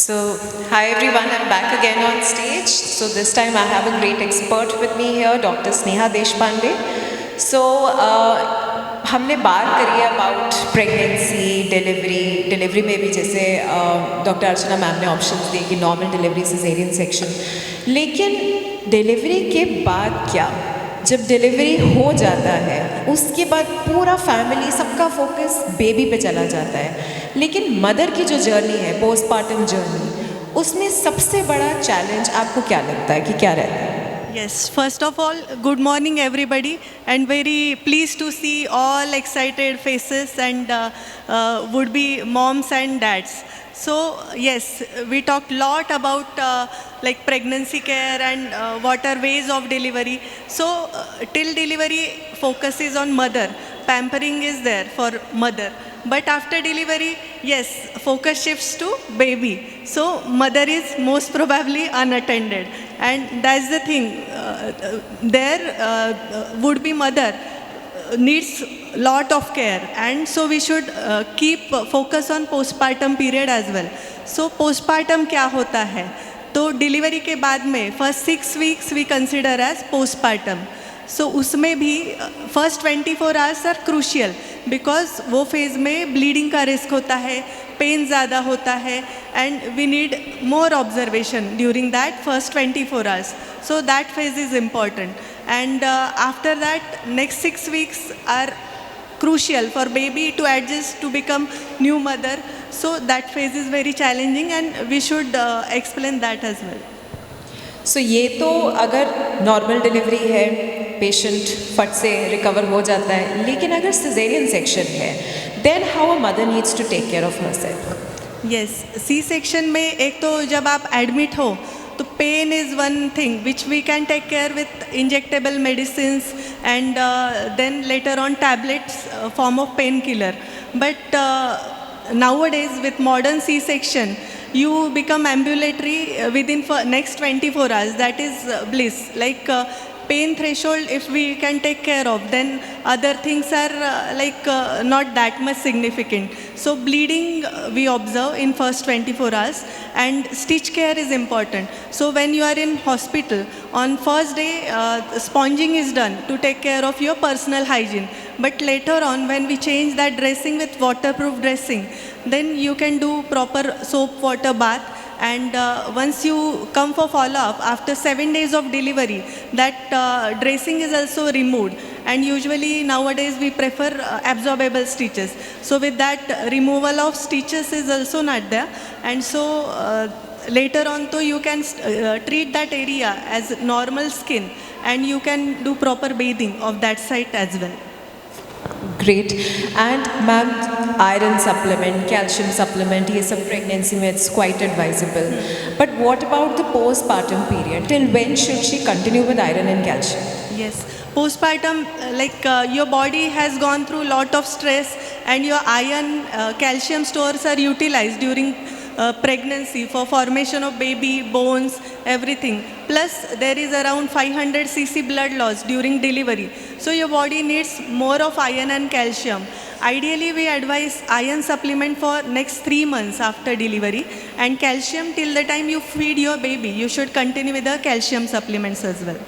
So, hi everyone, I'm back again on stage. So, this time I have a great expert with me here, Dr. Sneha Deshpande. So, हमने बात करी है about pregnancy delivery में भी जैसे doctor अर्चना ma'am ने options दिए कि नॉर्मल डिलीवरी सिजेरियन सेक्शन, लेकिन डिलीवरी के बाद क्या? जब डिलीवरी हो जाता है उसके बाद पूरा फैमिली सबका फोकस बेबी पे चला जाता है, लेकिन मदर की जो जर्नी है पोस्टपार्टम जर्नी, उसमें सबसे बड़ा चैलेंज आपको क्या लगता है कि क्या रहता है? Yes, first of all, good morning everybody, and very pleased to see all excited faces and would be moms and dads. So yes, we talked lot about like pregnancy care and what are ways of delivery. So till delivery focus is on mother, pampering is there for mother. But after delivery, yes, focus shifts to baby. So mother is most probably unattended, and that's the thing. There would be mother needs lot of care, and so we should keep focus on postpartum period as well. So postpartum क्या होता है? तो delivery के बाद में first 6 weeks we consider as postpartum. So उसमें भी first 24 hours are crucial, because वो फेज़ में ब्लीडिंग का रिस्क होता है, पेन ज़्यादा होता है, and we need more observation during that first 24 hours. So that phase is important, and after that next 6 weeks are crucial for baby to adjust to become new mother. So that phase is very challenging, and we should explain that as well. So ये तो अगर normal delivery है, patient फट से recover हो जाता है, लेकिन अगर सिजेरियन सेक्शन है, then how a mother needs to take care of herself? Yes, C section में एक तो जब आप एडमिट हो तो pain is one thing which we can take care with injectable medicine and then later on tablets form of pain killer. But nowadays with modern C-section you become ambulatory within next 24 hours. That is bliss. Like pain threshold, if we can take care of, then other things are not that much significant. So bleeding we observe in first 24 hours, and stitch care is important. So when you are in hospital, on first day sponging is done to take care of your personal hygiene. But later on, when we change that dressing with waterproof dressing, then you can do proper soap water bath. And once you come for follow-up after 7 days of delivery, that dressing is also removed. And usually nowadays we prefer absorbable stitches. So with that, removal of stitches is also not there. And so later on, so you can treat that area as normal skin, and you can do proper bathing of that site as well. Great. And ma'am, iron supplement, calcium supplement, ये सब pregnancy में it's quite advisable. But what about the postpartum period? Till when should she continue with iron and calcium? Yes, postpartum, your body has gone through lot of stress, and your iron, calcium stores are utilized during pregnancy for formation of baby, bones, everything. Plus there is around 500 cc blood loss during delivery. So your body needs more of iron and calcium. Ideally we advise iron supplement for next 3 months after delivery, and calcium till the time you feed your baby. You should continue with the calcium supplements as well.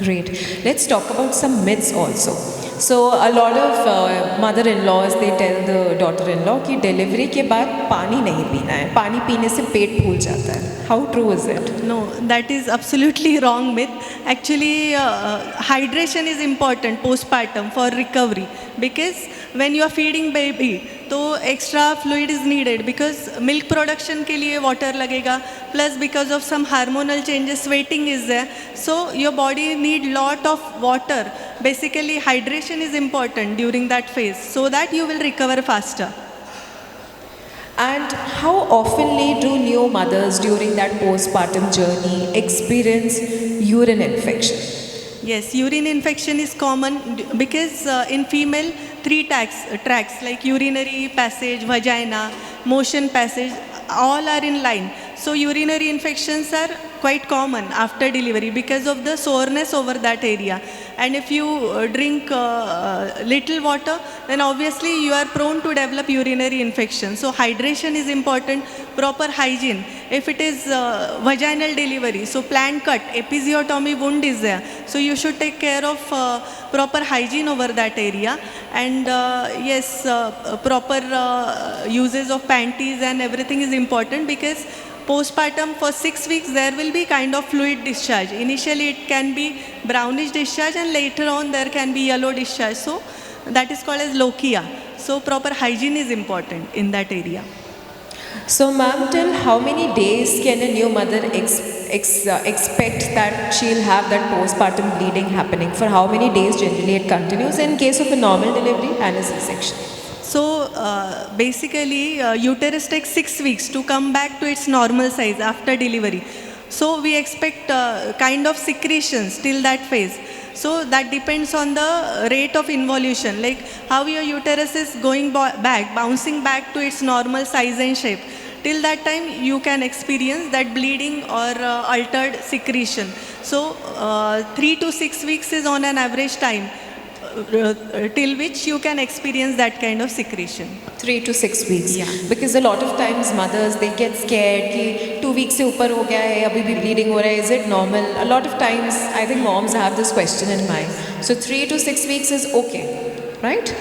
Great. Let's talk about some myths also. So a lot of mother-in-laws, they tell the daughter-in-law कि delivery के बाद पानी नहीं पीना है, पानी पीने से पेट फूल जाता है. How true is it? No, that is absolutely wrong myth. Actually, hydration is important postpartum for recovery, because when you are feeding baby, तो extra fluid is needed because milk production के लिए water लगेगा, plus because of some hormonal changes, sweating is there. So your body need lot of water. Basically, hydration is important during that phase so that you will recover faster. And how oftenly do new mothers during that postpartum journey experience urine infection? Yes, urine infection is common because in female 3 tracts like urinary passage, vagina, motion passage, all are in line. So urinary infections are quite common after delivery because of the soreness over that area. And if you drink little water, then obviously you are prone to develop urinary infection. So hydration is important, proper hygiene. If it is vaginal delivery, so planned cut, episiotomy wound is there. So you should take care of proper hygiene over that area. And yes, proper uses of panties and everything is important, because postpartum for 6 weeks there will be kind of fluid discharge. Initially it can be brownish discharge and later on there can be yellow discharge. So that is called as lochia. So proper hygiene is important in that area. So ma'am, till how many days can a new mother expect that she'll have that postpartum bleeding happening? For how many days generally it continues in case of a normal delivery and a C-section? So basically uterus takes 6 weeks to come back to its normal size after delivery. So we expect kind of secretions till that phase. So that depends on the rate of involution, like how your uterus is going back, bouncing back to its normal size and shape. Till that time you can experience that bleeding or altered secretion. So 3 to 6 weeks is on an average time till which you can experience that kind of secretion. 3 to 6 weeks. Yeah. Because a lot of times mothers, they get scared कि 2 weeks से ऊपर हो गया है, अभी भी bleeding हो रहा है, is it normal? A lot of times I think moms have this question in mind. So 3 to 6 weeks is okay, right?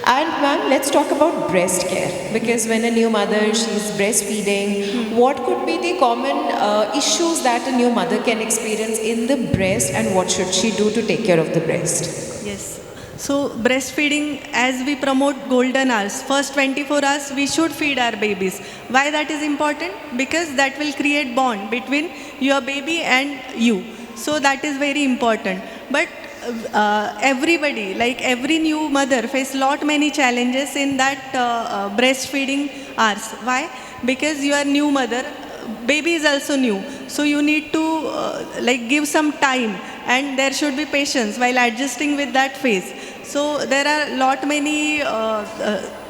And ma'am, let's talk about breast care, because when a new mother, she's breastfeeding, what could be the common issues that a new mother can experience in the breast, and what should she do to take care of the breast? Yes. So breastfeeding, as we promote golden hours, first 24 hours we should feed our babies. Why that is important? Because that will create bond between your baby and you. So that is very important. But everybody, like every new mother, face lot many challenges in that breastfeeding hours. Why? Because you are new mother, baby is also new. So you need to like give some time, and there should be patience while adjusting with that phase. So there are lot many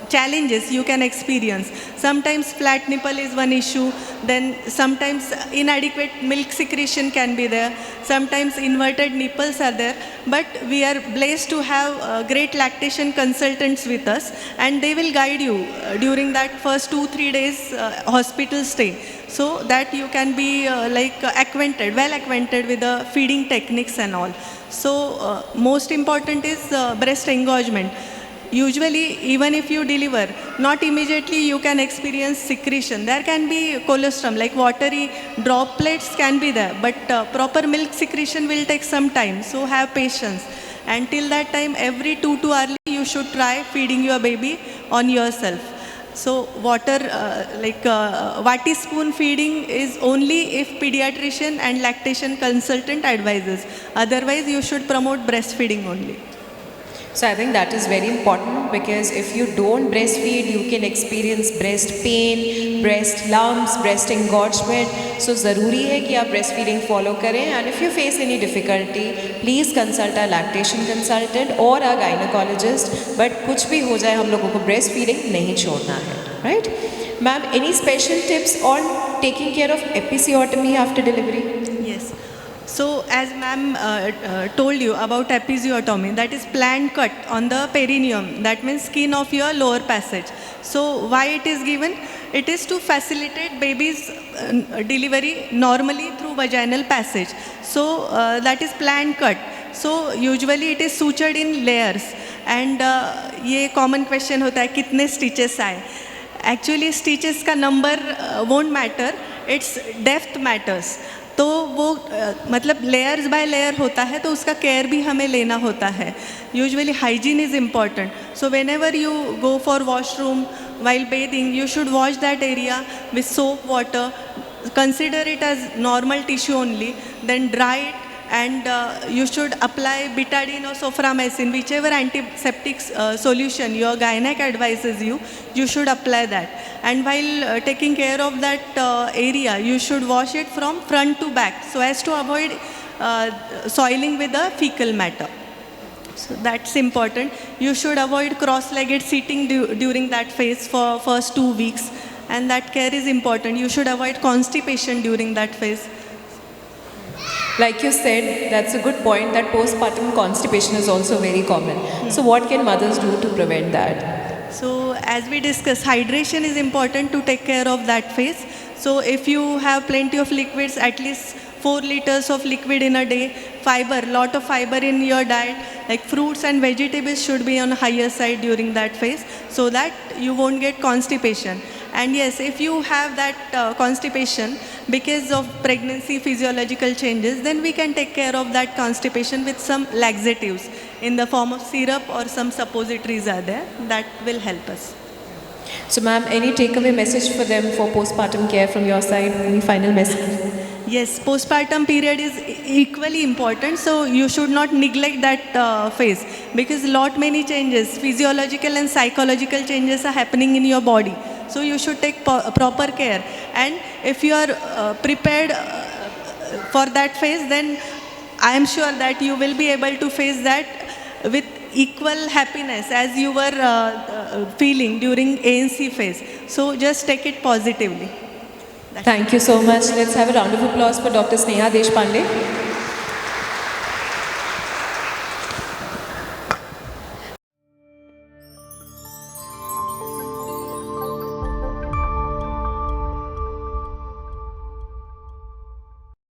challenges you can experience. Sometimes flat nipple is one issue, then sometimes inadequate milk secretion can be there, sometimes inverted nipples are there, but we are blessed to have great lactation consultants with us, and they will guide you during that first 2-3 days hospital stay, so that you can be well acquainted with the feeding techniques and all. So most important is breast engorgement. Usually, even if you deliver, not immediately you can experience secretion. There can be colostrum, like watery droplets can be there, but proper milk secretion will take some time. So have patience. And till that time, every 2 to hourly, you should try feeding your baby on yourself. So water, vati spoon feeding is only if pediatrician and lactation consultant advises. Otherwise, you should promote breastfeeding only. So I think that is very important, because if you don't breastfeed, you can experience breast pain, breast lumps, breast engorgement. So ज़रूरी है कि आप breastfeeding follow करें, and if you face any difficulty, please consult a lactation consultant or a gynecologist. But कुछ भी हो जाए, हम लोगों को breastfeeding नहीं छोड़ना है, right? Ma'am, any special tips on taking care of episiotomy after delivery? Yes. So as ma'am told you about episiotomy, that is planned cut on the perineum, that means skin of your lower passage. So why it is given? It is to facilitate baby's delivery normally through vaginal passage. So that is planned cut. So usually it is sutured in layers. And ये common question होता है कितने stitches आए. Actually stitches का number won't matter, its depth matters. तो वो मतलब layers by layer होता है, तो उसका केयर भी हमें लेना होता है. Usually hygiene is important. So when ever you go for washroom while bathing, you should wash that area with soap water. Consider it as normal tissue only, then dry it, and you should apply betadine or soframycin, whichever antiseptic solution your gynec advises you, you should apply that. And while taking care of that area, you should wash it from front to back so as to avoid soiling with the fecal matter. So that's important. You should avoid cross-legged sitting during that phase for first 2 weeks, and that care is important. You should avoid constipation during that phase. Like you said, that's a good point that postpartum constipation is also very common. So what can mothers do to prevent that? So as we discussed, hydration is important to take care of that phase. So if you have plenty of liquids, at least 4 liters of liquid in a day, fiber, lot of fiber in your diet, like fruits and vegetables should be on a higher side during that phase so that you won't get constipation. And yes, if you have that constipation because of pregnancy physiological changes, then we can take care of that constipation with some laxatives in the form of syrup or some suppositories are there that will help us. So ma'am, any takeaway message for them for postpartum care from your side? Any final message? Yes, postpartum period is equally important, so you should not neglect that phase because many changes, physiological and psychological changes are happening in your body. So you should take proper care, and if you are prepared for that phase, then I am sure that you will be able to face that with equal happiness as you were feeling during ANC phase. So just take it positively. Thank you so much. Let's have a round of applause for Dr. Sneha Deshpande.